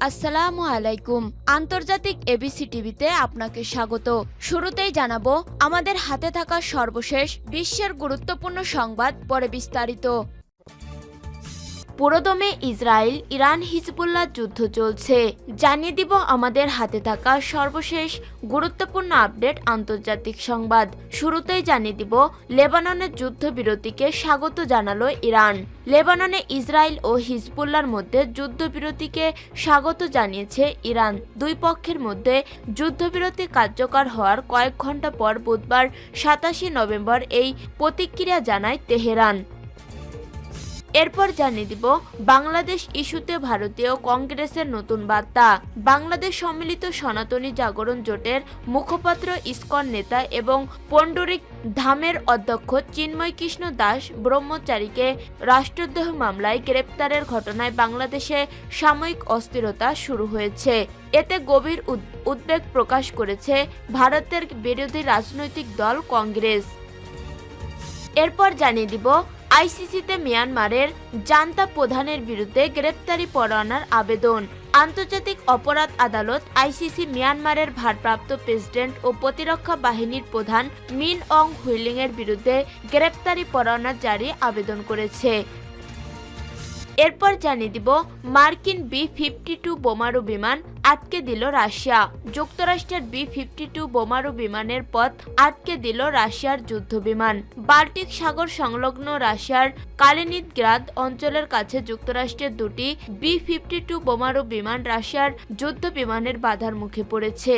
আসসালামু আলাইকুম। আন্তর্জাতিক এবিসি টিভিতে আপনাকে স্বাগত। শুরুতেই জানাবো আমাদের হাতে থাকা সর্বশেষ বিশ্বের গুরুত্বপূর্ণ সংবাদ, পরে বিস্তারিত। পুরোদমে ইসরায়েল ইরান হিজবুল্লাহ যুদ্ধ চলছে। জানিয়ে দিব আমাদের হাতে থাকা সর্বশেষ গুরুত্বপূর্ণ আপডেট আন্তর্জাতিক সংবাদ। শুরুতেই জানিয়ে দিব লেবাননের যুদ্ধবিরতিকে স্বাগত জানালো ইরান। লেবাননে ইসরায়েল ও হিজবুল্লাহর মধ্যে যুদ্ধবিরতিকে স্বাগত জানিয়েছে ইরান। দুই পক্ষের মধ্যে যুদ্ধবিরতি কার্যকর হওয়ার কয়েক ঘন্টা পর বুধবার 27 নভেম্বর এই প্রতিক্রিয়া জানায় তেহরান। এরপর জানিয়ে দিব বাংলাদেশ ইস্যুতে ভারতীয় কংগ্রেসের নতুন বার্তা। বাংলাদেশ সম্মিলিত সনাতনী জাগরণ জোটের মুখপাত্র ইসকন নেতা এবং পণ্ডরিক ধামের অধ্যক্ষ চিন্ময় কৃষ্ণ দাস ব্রহ্মচারীকে রাষ্ট্রদ্রোহ মামলায় গ্রেপ্তারের ঘটনায় বাংলাদেশে সাময়িক অস্থিরতা শুরু হয়েছে। এতে গভীর উদ্বেগ প্রকাশ করেছে ভারতের বিরোধী রাজনৈতিক দল কংগ্রেস। এরপর জানিয়ে দিব আইসিসিতে মিয়ানমারের জান্তা প্রধানের বিরুদ্ধে গ্রেপ্তারি পরোয়ানার আবেদন। আন্তর্জাতিক অপরাধ আদালত আইসিসি মিয়ানমারের ভারপ্রাপ্ত প্রেসিডেন্ট ও প্রতিরক্ষা বাহিনীর প্রধান মিন অং হুইলিংয়ের বিরুদ্ধে গ্রেপ্তারি পরোয়ানা জারি আবেদন করেছে। এরপর জানিয়ে দিব মার্কিন B-52 বোমারু বিমান আটকে দিল রাশিয়া। যুক্তরাষ্ট্রের B-52 বোমারু বিমানের পথ আটকে দিল রাশিয়ার যুদ্ধ বিমান। বাল্টিক সাগর সংলগ্ন রাশিয়ার কালিনিনগ্রাদ অঞ্চলের কাছে যুক্তরাষ্ট্রের দুটি B-52 বোমারু বিমান রাশিয়ার যুদ্ধ বিমানের বাধার মুখে পড়েছে।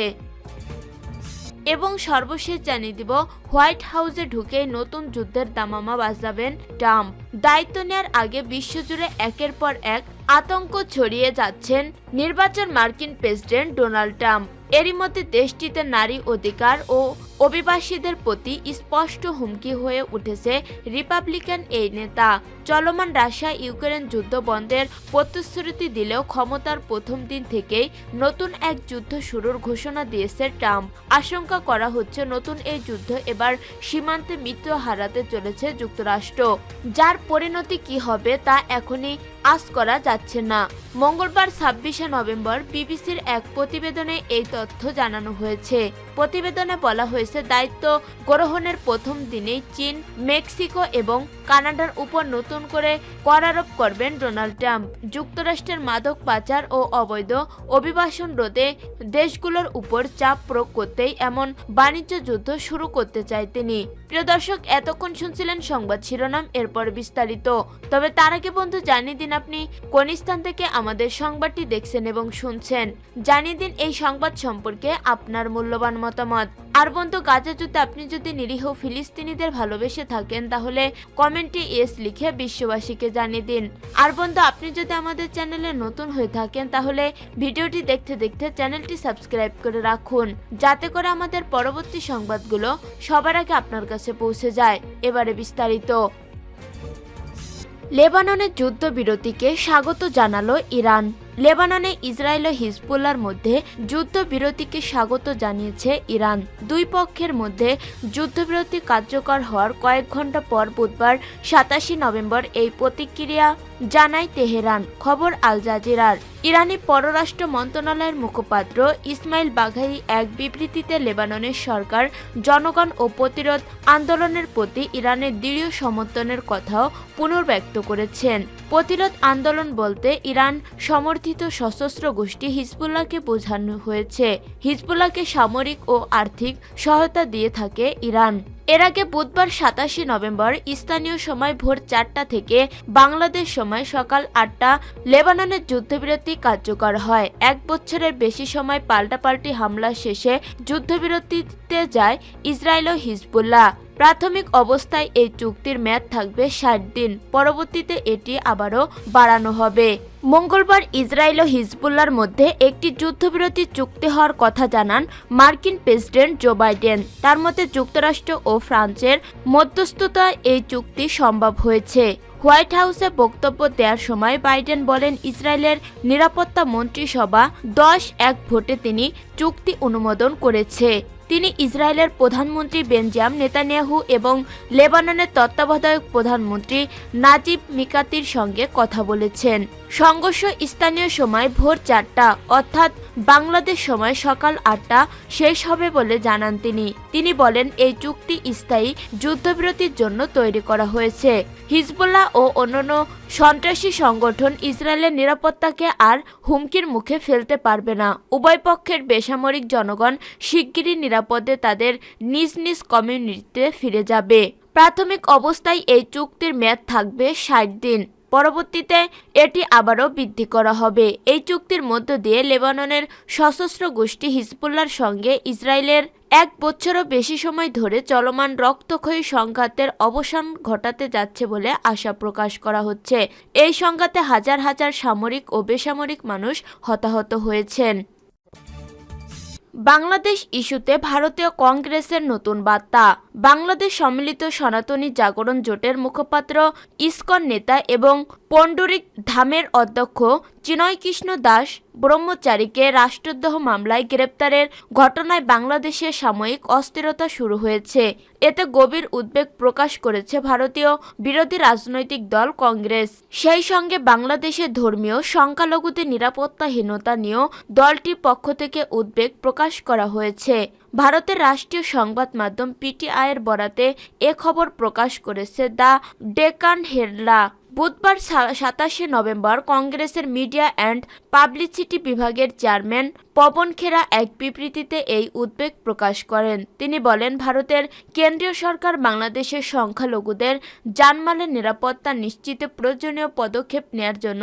এবং সর্বশেষ জানিয়ে দিব হোয়াইট হাউসে ঢুকেই নতুন যুদ্ধের দামামা বাজাবেন ট্রাম্প। দায়িত্ব নেওয়ার আগে বিশ্বজুড়ে একের পর এক আতঙ্ক ছড়িয়ে যাচ্ছেন নির্বাচন মার্কিন প্রেসিডেন্ট ডোনাল্ড ট্রাম্প। এরই মধ্যে দেশটিতে নারী অধিকার ও অভিবাসীদের প্রতি স্পষ্ট হুমকি হয়ে উঠেছে রিপাবলিকান এই নেতা। চলমান রাশিয়া ইউক্রেন যুদ্ধ বন্ধের প্রতিশ্রুতি দিলেও ক্ষমতার প্রথম দিন থেকেই নতুন এক যুদ্ধ শুরুর ঘোষণা দিয়েছে ট্রাম্প। আশঙ্কা করা হচ্ছে নতুন এই যুদ্ধ এবার সীমান্তে মৃত্যু হারাতে চলেছে যুক্তরাষ্ট্র, যার পরিণতি কি হবে তা এখনই আশ করা যাচ্ছে না। মঙ্গলবার 26 নভেম্বর বিবিসির এক প্রতিবেদনে এই তথ্য জানানো হয়েছে। প্রতিবেদনে বলা হয়েছে দায়িত্ব গ্রহণের প্রথম দিনেই চীন, মেক্সিকো এবং কানাডার উপর নতুন করে কর আরোপ করবেন ডোনাল্ড ট্রাম্প। যুক্তরাষ্ট্রের মাদক পাচার ও অবৈধ অভিবাসন রোধে দেশগুলোর উপর চাপ প্রয়োগ করতেই এমন বাণিজ্য যুদ্ধ শুরু করতে চায় তিনি। প্রিয় দর্শক, এতক্ষণ শুনছিলেন সংবাদ শিরোনাম, এরপর বিস্তারিত। তবে তার আগে বন্ধু জানিয়ে দিন আপনি কোন স্থান থেকে আমাদের সংবাদটি দেখছেন এবং শুনছেন। জানিয়ে দিন এই সংবাদ সম্পর্কে আপনার মূল্যবান মতামত। আর বন্ধু, গাজা যুদ্ধে আপনি যদি নিরীহ ফিলিস্তিনিদের ভালোবেসে থাকেন তাহলে কমেন্টে ইয়েস লিখে বিশ্ববাসীকে জানিয়ে দিন। আর বন্ধু, আপনি যদি আমাদের চ্যানেলে নতুন হয়ে থাকেন তাহলে ভিডিওটি দেখতে দেখতে চ্যানেলটি সাবস্ক্রাইব করে রাখুন, যাতে করে আমাদের পরবর্তী সংবাদগুলো সবার আগে আপনার কাছে পৌঁছে যায়। এবারে বিস্তারিত। লেবাননের যুদ্ধবিরতিকে স্বাগত জানালো ইরান। লেবাননে ইসরায়েল ও হিজবুল্লাহর মধ্যে যুদ্ধবিরতিকে স্বাগত জানিয়েছে ইরান। দুই পক্ষের মধ্যে যুদ্ধবিরতি কার্যকর হওয়ার কয়েক ঘন্টা পর বুধবার 27 নভেম্বর এই প্রতিক্রিয়া জানায় তেহরান। খবর আল জাজিরার। ইরানি পররাষ্ট্র মন্ত্রণালয়ের মুখপাত্র ইসমাইল বাঘাই এক বিবৃতিতে লেবাননের সরকার, জনগণ ও প্রতিরোধ আন্দোলনের প্রতি ইরানের দৃঢ় সমর্থনের কথাও পুনর্ব্যক্ত করেছেন। প্রতিরোধ আন্দোলন বলতে ইরান সমর্থিত সশস্ত্র গোষ্ঠী হিজবুল্লাহকে বোঝানো হয়েছে। হিজবুল্লাহকে সামরিক ও আর্থিক সহায়তা দিয়ে থাকে ইরান। এর আগে বুধবার 27 নভেম্বর স্থানীয় সময় ভোর 4টা থেকে বাংলাদেশ সময় সকাল 8টা লেবাননের যুদ্ধবিরতি কার্যকর হয়। এক বছরের বেশি সময় পাল্টাপাল্টি হামলা শেষে যুদ্ধবিরতিতে যায় ইসরায়েল ও হিজবুল্লাহ। প্রাথমিক অবস্থায় এই চুক্তির মেয়াদ থাকবে 60 দিন, পরবর্তীতে এটি আবারও বাড়ানো হবে। মঙ্গলবার ইসরায়েল ও হিজবুল্লাহর মধ্যে একটি যুদ্ধবিরতি চুক্তি হওয়ার কথা জানান মার্কিন প্রেসিডেন্ট জো বাইডেন। তার মতে যুক্তরাষ্ট্র ও ফ্রান্সের মধ্যস্থতায় এই চুক্তি সম্ভব হয়েছে। হোয়াইট হাউসে বক্তব্য দেওয়ার সময় বাইডেন বলেন, ইসরায়েলের নিরাপত্তা মন্ত্রিসভা 10-1 ভোটে তিনি চুক্তি অনুমোদন করেছে। তিনি ইসরায়েলের প্রধানমন্ত্রী বেঞ্জামিন নেতানিয়াহু এবং লেবাননের তত্ত্বাবধায়ক প্রধানমন্ত্রী নাজিব মিকাতির সঙ্গে কথা বলেছেন। সংঘর্ষ স্থানীয় সময় ভোর 4টা অর্থাৎ বাংলাদেশ সময় সকাল 8টা শেষ হবে বলে জানান তিনি বলেন এই চুক্তি স্থায়ী যুদ্ধবিরতির জন্য তৈরি করা হয়েছে। হিজবুল্লাহ ও অন্যান্য সন্ত্রাসী সংগঠন ইসরায়েলের নিরাপত্তাকে আর হুমকির মুখে ফেলতে পারবে না। উভয় পক্ষের বেসামরিক জনগণ শিগগিরই নিরাপদে তাদের নিজ নিজ কমিউনিটিতে ফিরে যাবে। প্রাথমিক অবস্থায় এই চুক্তির মেয়াদ থাকবে 60 দিন। পরবর্তীতে এটি আবারও বৃদ্ধি করা হবে। এই চুক্তির মধ্য দিয়ে লেবাননের সশস্ত্র গোষ্ঠী হিজবুল্লাহর সঙ্গে ইসরায়েলের 1 বছরও বেশি সময় ধরে চলমান রক্তক্ষয়ী সংঘাতের অবসান ঘটাতে যাচ্ছে বলে আশা প্রকাশ করা হচ্ছে। এই সংঘাতে হাজার হাজার সামরিক ও বেসামরিক মানুষ হতাহত হয়েছেন। বাংলাদেশ ইস্যুতে ভারতীয় কংগ্রেসের নতুন বার্তা। বাংলাদেশ সম্মিলিত সনাতনী জাগরণ জোটের মুখপাত্র, ইসকন নেতা এবং পণ্ডরিক ধামের অধ্যক্ষ চিন্ময় কৃষ্ণ দাস ব্রহ্মচারীকে রাষ্ট্রদ্রোহ মামলায় গ্রেপ্তারের ঘটনায় বাংলাদেশে সাময়িক অস্থিরতা শুরু হয়েছে। এতে গভীর উদ্বেগ প্রকাশ করেছে ভারতীয় বিরোধী রাজনৈতিক দল কংগ্রেস। সেই সঙ্গে বাংলাদেশের ধর্মীয় সংখ্যালঘুদের নিরাপত্তাহীনতা নিয়েও দলটির পক্ষ থেকে উদ্বেগ প্রকাশ করা হয়েছে। ভারতের রাষ্ট্রীয় সংবাদ মাধ্যম পিটিআইয়ের বরাতে এ খবর প্রকাশ করেছে দ্য ডেকান হেরলা। বুধবার 27 নভেম্বর কংগ্রেসের মিডিয়া অ্যান্ড পাবলিসিটি বিভাগের চেয়ারম্যান পবন খেরা এক বিবৃতিতে এই উদ্বেগ প্রকাশ করেন। তিনি বলেন, ভারতের কেন্দ্রীয় সরকার বাংলাদেশের সংখ্যালঘুদের জানমালের নিরাপত্তা নিশ্চিতে প্রয়োজনীয় পদক্ষেপ নেয়ার জন্য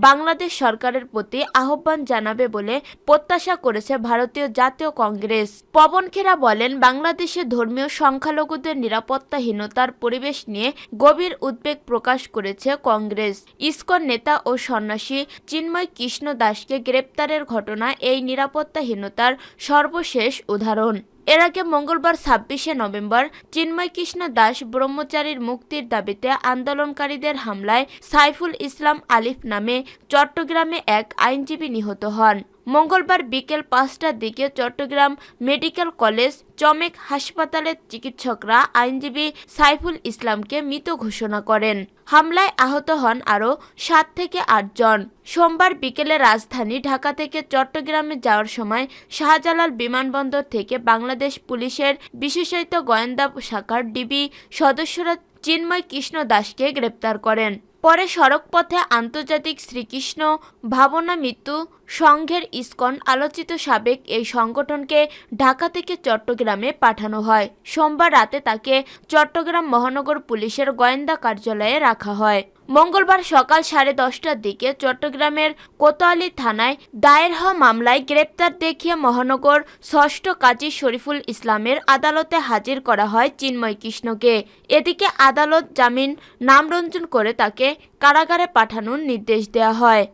বাংলাদেশ সরকারের প্রতি আহ্বান জানাবে বলে প্রত্যাশা করেছে ভারতীয় জাতীয় কংগ্রেস। পবন খেরা বলেন, বাংলাদেশে ধর্মীয় সংখ্যালঘুদের নিরাপত্তাহীনতার পরিবেশ নিয়ে গভীর উদ্বেগ প্রকাশ করেছে কংগ্রেস। ইসকন নেতা ও সন্ন্যাসী চিন্ময় কৃষ্ণ দাসকে গ্রেপ্তারের ঘটনা এই নিরাপত্তাহীনতার সর্বশেষ উদাহরণ। এর আগে মঙ্গলবার 26 নভেম্বর চিন্ময় কৃষ্ণ দাস ব্রহ্মচারীর মুক্তির দাবিতে আন্দোলনকারীদের হামলায় সাইফুল ইসলাম আলিফ নামে চট্টগ্রামে এক আইনজীবী নিহত হন। মঙ্গলবার বিকেল 5টার দিকে চট্টগ্রাম মেডিকেল কলেজ চমেক হাসপাতালের চিকিৎসকরা আইনজীবী সাইফুল ইসলামকে মৃত ঘোষণা করেন। হামলায় আহত হন আরও 7 থেকে 8 জন। সোমবার বিকেলে রাজধানী ঢাকা থেকে চট্টগ্রামে যাওয়ার সময় শাহজালাল বিমানবন্দর থেকে বাংলাদেশ পুলিশের বিশেষায়িত গোয়েন্দা শাখার ডিবি সদস্যরা চিন্ময় কৃষ্ণ দাসকে গ্রেপ্তার করেন। পরে সড়কপথে আন্তর্জাতিক শ্রীকৃষ্ণ ভাবনা মৃত্যু সংঘের ইসকন আলোচিত সাবেক এই সংগঠনকে ঢাকা থেকে চট্টগ্রামে পাঠানো হয়। সোমবার রাতে তাকে চট্টগ্রাম মহানগর পুলিশের গোয়েন্দা কার্যালয়ে রাখা হয়। মঙ্গলবার সকাল 10:30টার দিকে চট্টগ্রামের কোতোয়ালি থানায় দায়ের হওয়া মামলায় গ্রেপ্তার দেখিয়ে মহানগর ৬ষ্ঠ কাজী শরীফুল ইসলামের আদালতে হাজির করা হয় চিন্ময় কৃষ্ণকে। এদিকে আদালত জামিন নামঞ্জুর করে তাকে কারাগারে পাঠানোর নির্দেশ দেওয়া হয়।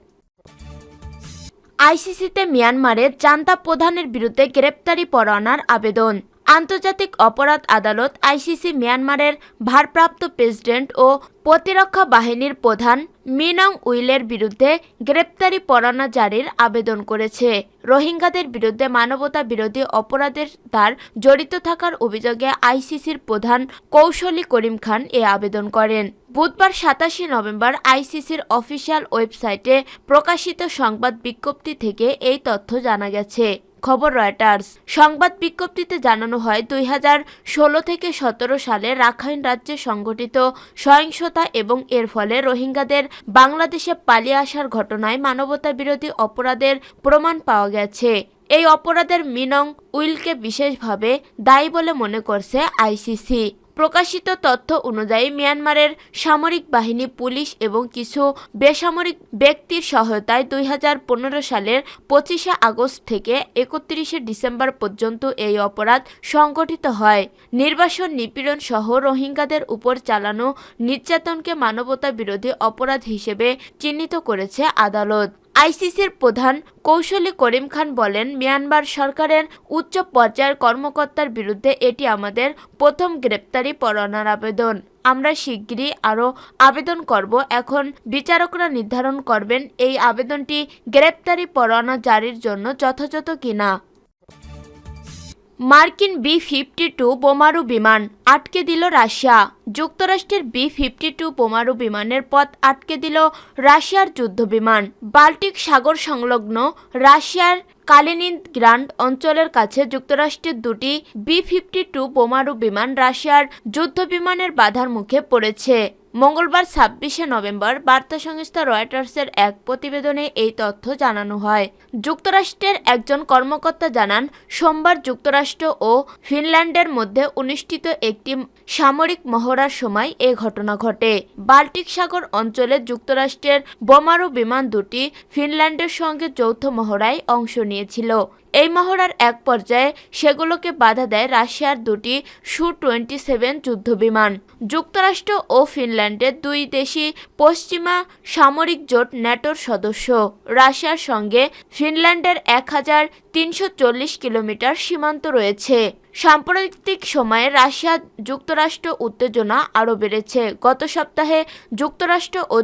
আইসিসিতে মিয়ানমারের জান্তা প্রধানের বিরুদ্ধে গ্রেপ্তারি পরোয়ানার আবেদন। আন্তর্জাতিক অপরাধ আদালত আইসিসি মিয়ানমারের ভারপ্রাপ্ত প্রেসিডেন্ট ও প্রতিরক্ষা বাহিনীর প্রধান মিন অং উইলের বিরুদ্ধে গ্রেপ্তারি পরোয়ানা জারির আবেদন করেছে। রোহিঙ্গাদের বিরুদ্ধে মানবতা বিরোধী অপরাধের তার জড়িত থাকার অভিযোগে আইসিসির প্রধান কৌশলী করিম খান এ আবেদন করেন। বুধবার 27 নভেম্বর আইসিসির অফিসিয়াল ওয়েবসাইটে প্রকাশিত সংবাদ বিজ্ঞপ্তি থেকে এই তথ্য জানা গেছে। খবর রয়টার্স। সংবাদ বিজ্ঞপ্তিতে জানানো হয়, 2016 থেকে 17 সালে রাখাইন রাজ্যে সংঘটিত সহিংসতা এবং এর ফলে রোহিঙ্গাদের বাংলাদেশে পালিয়ে আসার ঘটনায় মানবতাবিরোধী অপরাধের প্রমাণ পাওয়া গেছে। এই অপরাধের মিন অং উইলকে বিশেষভাবে দায়ী বলে মনে করছে আইসিসি। প্রকাশিত তথ্য অনুযায়ী মিয়ানমারের সামরিক বাহিনী, পুলিশ এবং কিছু বেসামরিক ব্যক্তির সহায়তায় 2015 সালের 25 আগস্ট থেকে 31 ডিসেম্বর পর্যন্ত এই অপরাধ সংগঠিত হয়। নির্বাসন, নিপীড়ন সহ রোহিঙ্গাদের উপর চালানো নির্যাতনকে মানবতা বিরোধী অপরাধ হিসেবে চিহ্নিত করেছে আদালত। আইসিসির প্রধান কৌশলী করিম খান বলেন, মিয়ানমার সরকারের উচ্চ পর্যায়ের কর্মকর্তার বিরুদ্ধে এটি আমাদের প্রথম গ্রেপ্তারি পরোয়ানার আবেদন। আমরা শিগগিরই আরও আবেদন করব। এখন বিচারকরা নির্ধারণ করবেন এই আবেদনটি গ্রেপ্তারি পরোয়ানা জারির জন্য যথাযথ কিনা। মার্কিন B-52 বোমারু বিমান আটকে দিল রাশিয়া। যুক্তরাষ্ট্রের B-52 বোমারু বিমানের পথ আটকে দিল রাশিয়ার যুদ্ধবিমান। বাল্টিক সাগর সংলগ্ন রাশিয়ার কালিনিনগ্রাড অঞ্চলের কাছে যুক্তরাষ্ট্রের দুটি B-52 বোমারু বিমান রাশিয়ার যুদ্ধবিমানের বাধার মুখে পড়েছে। মঙ্গলবার ২৬শে নভেম্বর বার্তা সংস্থা রয়টার্সের এক প্রতিবেদনে এই তথ্য জানানো হয়। যুক্তরাষ্ট্রের একজন কর্মকর্তা জানান, সোমবার যুক্তরাষ্ট্র ও ফিনল্যান্ডের মধ্যে অনুষ্ঠিত একটি সামরিক মহড়ার সময় এ ঘটনা ঘটে। বাল্টিক সাগর অঞ্চলে যুক্তরাষ্ট্রের বোমারু বিমান দুটি ফিনল্যান্ডের সঙ্গে যৌথ মহড়ায় অংশ নিয়েছিল। এই মহড়ার এক পর্যায়ে সেগুলোকে বাধা দেয় রাশিয়ার দুটি Su-27 যুদ্ধবিমান। যুক্তরাষ্ট্র ও ফিনল্যান্ডের দুই দেশই পশ্চিমা সামরিক জোট ন্যাটোর সদস্য। রাশিয়ার সঙ্গে ফিনল্যান্ডের ১,৩৪০ কিলোমিটার সীমান্ত রয়েছে। সাম্প্রতিক সময়ে রাশিয়া যুক্তরাষ্ট্র উত্তেজনা আরও বেড়েছে। গত সপ্তাহে যুক্তরাষ্ট্র ও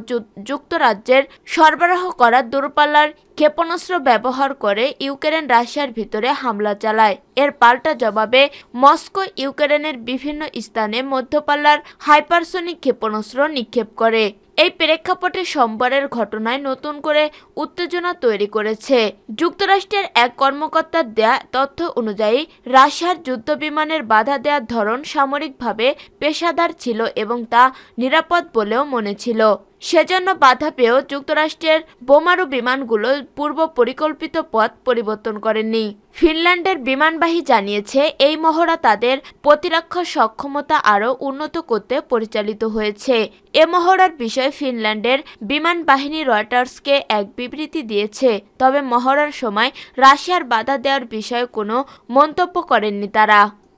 যুক্তরাজ্যের সরবরাহ করা দূরপাল্লার ক্ষেপণাস্ত্র ব্যবহার করে ইউক্রেন রাশিয়ার ভিতরে হামলা চালায়। এর পাল্টা জবাবে মস্কো ইউক্রেনের বিভিন্ন স্থানে মধ্যপাল্লার হাইপারসোনিক ক্ষেপণাস্ত্র নিক্ষেপ করে। এই প্রেক্ষাপটে সোমবারের ঘটনায় নতুন করে উত্তেজনা তৈরি করেছে। যুক্তরাষ্ট্রের এক কর্মকর্তার দেয়া তথ্য অনুযায়ী রাশিয়ার যুদ্ধবিমানের বাধা দেওয়ার ধরন সামরিকভাবে পেশাদার ছিল এবং তা নিরাপদ বলেও মনে ছিল। সেজন্য বাধা পেয়েও যুক্তরাষ্ট্রের বোমারু বিমানগুলো পূর্ব পরিকল্পিত পথ পরিবর্তন করেনি। ফিনল্যান্ডের বিমানবাহী জানিয়েছে, এই মহড়া তাদের প্রতিরক্ষা সক্ষমতা আরও উন্নত করতে পরিচালিত হয়েছে। এ মহড়ার বিষয়ে ফিনল্যান্ডের বিমান বাহিনী রয়টার্সকে এক বিবৃতি দিয়েছে। তবে মহড়ার সময় রাশিয়ার বাধা দেওয়ার বিষয়ে কোনো মন্তব্য করেননি তারা।